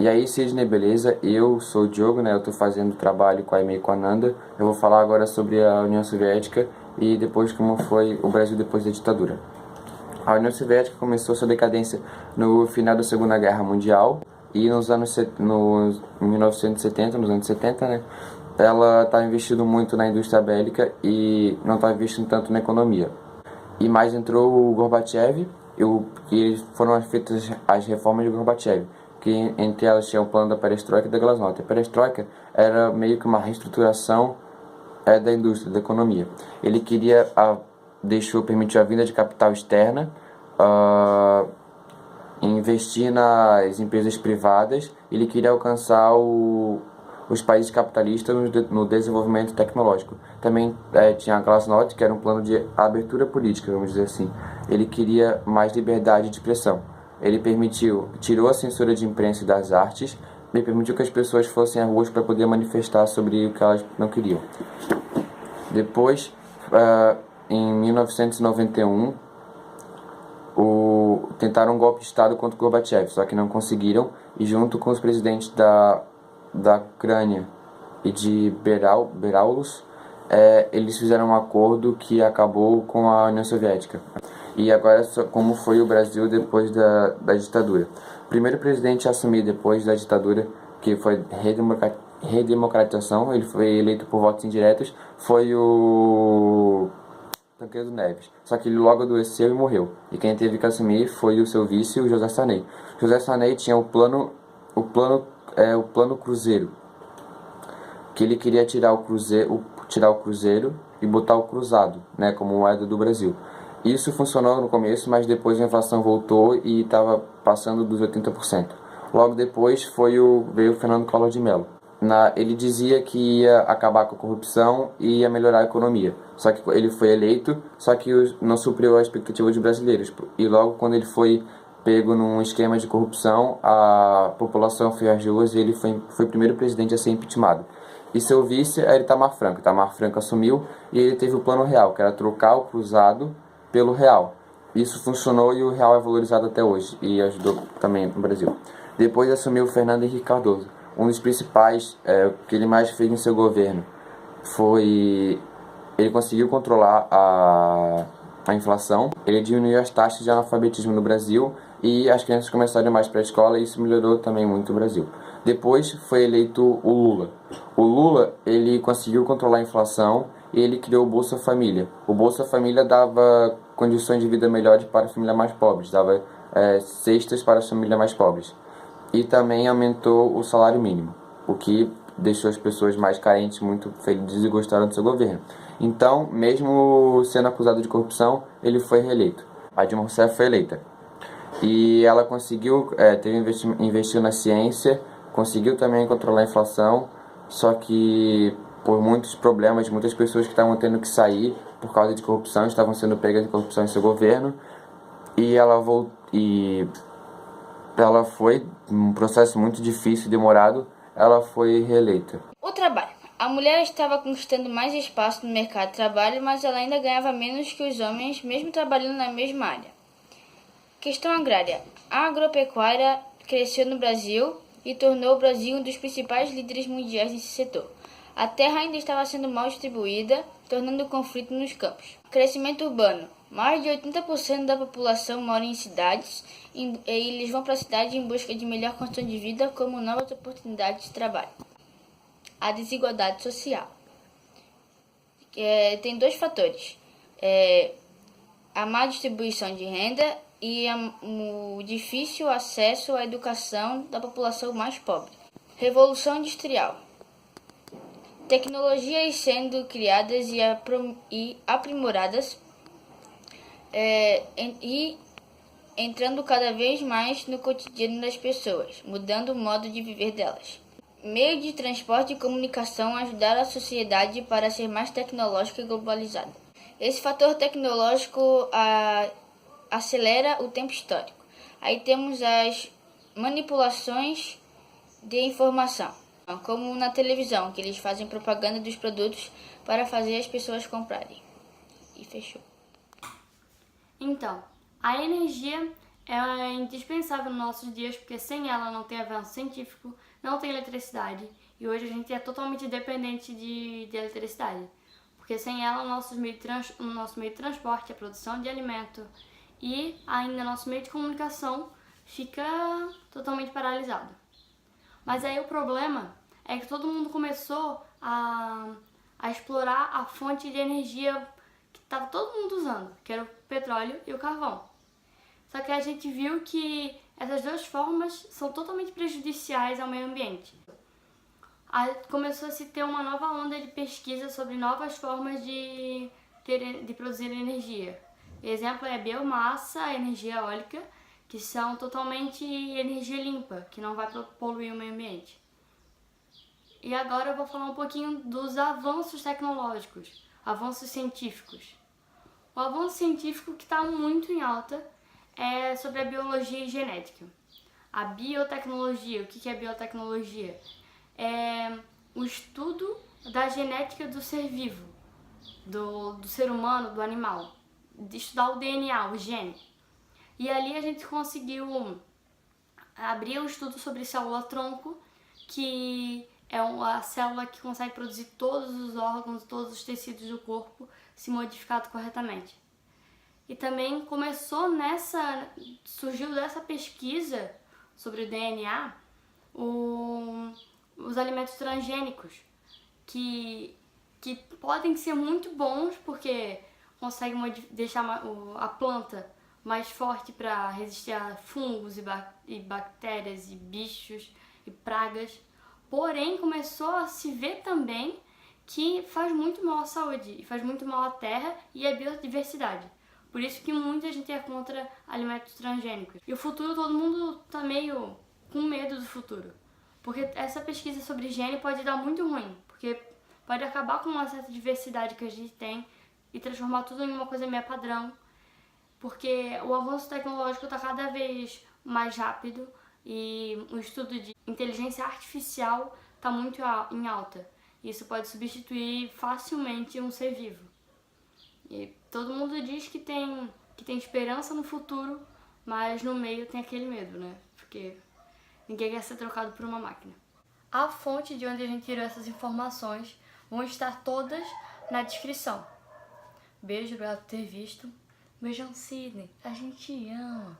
E aí, Sidney, beleza? Eu sou o Diogo, né? Eu tô fazendo trabalho com a EMEI e com a Nanda. Eu vou falar agora sobre a União Soviética e depois como foi o Brasil depois da ditadura. A União Soviética começou sua decadência no final da Segunda Guerra Mundial e nos 1970, nos anos 70, né? Ela estava investindo muito na indústria bélica e não estava investindo tanto na economia. E mais entrou o Gorbachev, que foram feitas as reformas de Gorbachev, que entre elas tinha o plano da Perestroika e da Glasnost. A Perestroika era meio que uma reestruturação da indústria, da economia. Ele permitiu a vinda de capital externa, investir nas empresas privadas. Ele queria alcançar os países capitalistas no desenvolvimento tecnológico. Também tinha a Glasnost, que era um plano de abertura política, vamos dizer assim. Ele queria mais liberdade de expressão. Ele tirou a censura de imprensa e das artes e permitiu que as pessoas fossem às ruas para poder manifestar sobre o que elas não queriam. Depois, em 1991, tentaram um golpe de Estado contra o Gorbachev, só que não conseguiram, e junto com os presidentes da Ucrânia e de Belarus, eles fizeram um acordo que acabou com a União Soviética. E agora, como foi o Brasil depois da ditadura. O primeiro presidente a assumir depois da ditadura, que foi redemocratização, ele foi eleito por votos indiretos, foi o Tancredo Neves. Só que ele logo adoeceu e morreu. E quem teve que assumir foi o seu vice, o José Sarney. José Sarney tinha o plano Cruzeiro, que ele queria tirar o Cruzeiro e botar o Cruzado, né, como moeda do Brasil. Isso funcionou no começo, mas depois a inflação voltou e estava passando dos 80%. Logo depois veio o Fernando Collor de Mello. Ele dizia que ia acabar com a corrupção e ia melhorar a economia. Só que ele foi eleito, só que não supriu a expectativa dos brasileiros. E logo quando ele foi pego num esquema de corrupção, a população foi às ruas e ele foi o primeiro presidente a ser impeachmentado. E seu vice era Itamar Franco. Itamar Franco assumiu e ele teve o plano real, que era trocar o cruzado pelo real. Isso funcionou e o real é valorizado até hoje e ajudou também no Brasil. Depois assumiu Fernando Henrique Cardoso. Um dos principais que ele mais fez em seu governo foi ele conseguiu controlar a inflação, ele diminuiu as taxas de analfabetismo no Brasil e as crianças começaram a ir mais para a escola e isso melhorou também muito o Brasil. Depois foi eleito o Lula. O Lula ele conseguiu controlar a inflação e ele criou o Bolsa Família. O Bolsa Família dava condições de vida melhores para as famílias mais pobres, dava cestas para as famílias mais pobres. E também aumentou o salário mínimo, o que deixou as pessoas mais carentes muito felizes e gostaram do seu governo. Então, mesmo sendo acusado de corrupção, ele foi reeleito. A Dilma Rousseff foi eleita. E ela conseguiu, investiu na ciência, conseguiu também controlar a inflação, só que por muitos problemas, muitas pessoas que estavam tendo que sair por causa de corrupção, estavam sendo pegas de corrupção em seu governo, e ela foi, um processo muito difícil e demorado, ela foi reeleita. O trabalho. A mulher estava conquistando mais espaço no mercado de trabalho, mas ela ainda ganhava menos que os homens, mesmo trabalhando na mesma área. Questão agrária. A agropecuária cresceu no Brasil e tornou o Brasil um dos principais líderes mundiais nesse setor. A terra ainda estava sendo mal distribuída, tornando o conflito nos campos. Crescimento urbano. Mais de 80% da população mora em cidades e eles vão para a cidade em busca de melhor condição de vida, como novas oportunidades de trabalho. A desigualdade social. Tem dois fatores. A má distribuição de renda e o difícil acesso à educação da população mais pobre. Revolução industrial. Tecnologias sendo criadas e aprimoradas e entrando cada vez mais no cotidiano das pessoas, mudando o modo de viver delas. Meio de transporte e comunicação ajudaram a sociedade para ser mais tecnológica e globalizada. Esse fator tecnológico acelera o tempo histórico. Aí temos as manipulações de informação, como na televisão, que eles fazem propaganda dos produtos para fazer as pessoas comprarem. E fechou. Então, a energia é indispensável nos nossos dias, porque sem ela não tem avanço científico, não tem eletricidade, e hoje a gente é totalmente dependente de eletricidade, porque sem ela o nosso meio de transporte, a produção de alimento e ainda nosso meio de comunicação fica totalmente paralisado. Mas aí o problema é que todo mundo começou a explorar a fonte de energia que estava todo mundo usando, que era o petróleo e o carvão. Só que a gente viu que essas duas formas são totalmente prejudiciais ao meio ambiente. Começou a se ter uma nova onda de pesquisa sobre novas formas de produzir energia. Exemplo é a biomassa, a energia eólica, que são totalmente energia limpa, que não vai poluir o meio ambiente. E agora eu vou falar um pouquinho dos avanços tecnológicos, avanços científicos. O avanço científico que está muito em alta é sobre a biologia e genética. A biotecnologia, o que é biotecnologia? É o estudo da genética do ser vivo, do ser humano, do animal, de estudar o DNA, o gene. E ali a gente conseguiu abrir um estudo sobre célula-tronco, que é a célula que consegue produzir todos os órgãos, todos os tecidos do corpo, se modificado corretamente. E também surgiu dessa pesquisa sobre o DNA, os alimentos transgênicos, que podem ser muito bons porque conseguem deixar a planta mais forte para resistir a fungos e bactérias e bichos e pragas. Porém, começou a se ver também que faz muito mal à saúde e faz muito mal à terra e à biodiversidade. Por isso que muita gente é contra alimentos transgênicos. E o futuro, todo mundo tá meio com medo do futuro. Porque essa pesquisa sobre higiene pode dar muito ruim. Porque pode acabar com uma certa diversidade que a gente tem e transformar tudo em uma coisa meio padrão. Porque o avanço tecnológico está cada vez mais rápido e o estudo de inteligência artificial está muito em alta. Isso pode substituir facilmente um ser vivo. E todo mundo diz que tem esperança no futuro, mas no meio tem aquele medo, né? Porque ninguém quer ser trocado por uma máquina. A fonte de onde a gente tirou essas informações vão estar todas na descrição. Beijo, obrigado por ter visto. Beijão, Sidney. A gente ama.